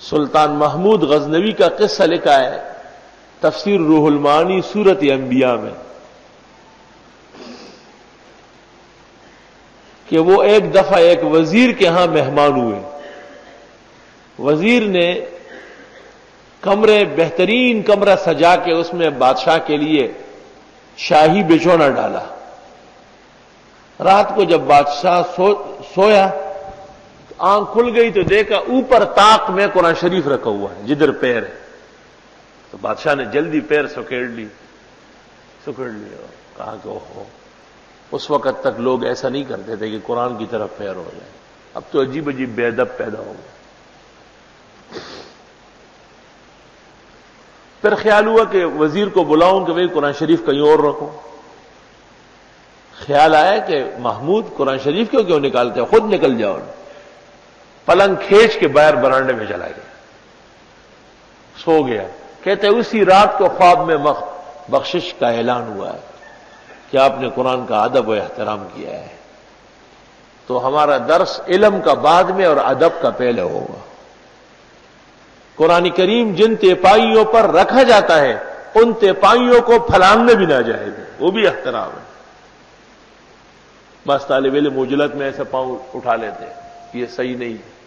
سلطان محمود غزنوی کا قصہ لکھا ہے تفسیر روح المعانی سورۃ انبیاء میں کہ وہ ایک دفعہ ایک وزیر کے ہاں مہمان ہوئے. وزیر نے بہترین کمرہ سجا کے اس میں بادشاہ کے لیے شاہی بچھونا ڈالا. رات کو جب بادشاہ سویا آنکھ کھل گئی تو دیکھا اوپر طاق میں قرآن شریف رکھا ہوا ہے جدھر پیر ہے. تو بادشاہ نے جلدی پیر سکیڑ لی اور کہا کہ اوہو، اس وقت تک لوگ ایسا نہیں کرتے تھے کہ قرآن کی طرف پیر ہو جائے، اب تو عجیب عجیب بے ادب پیدا ہو گئے. پھر خیال ہوا کہ وزیر کو بلاؤں کہ بھئی قرآن شریف کہیں اور رکھو. خیال آیا کہ محمود قرآن شریف کیوں نکالتے ہو، خود نکل جاؤ. پلنگ کھینچ کے باہر برانڈے میں چلا گیا، سو گیا. کہتے اسی رات کو خواب میں بخشش کا اعلان ہوا ہے کہ آپ نے قرآن کا ادب و احترام کیا ہے. تو ہمارا درس علم کا بعد میں اور ادب کا پہلے ہوگا. قرآن کریم جن تیپائیوں پر رکھا جاتا ہے ان تیپائیوں کو پھلانگنے بھی نہ جائے گا، وہ بھی احترام ہے. بس طالب علم عجلت میں ایسے پاؤں اٹھا لیتے ہیں، یہ صحیح نہیں ہے.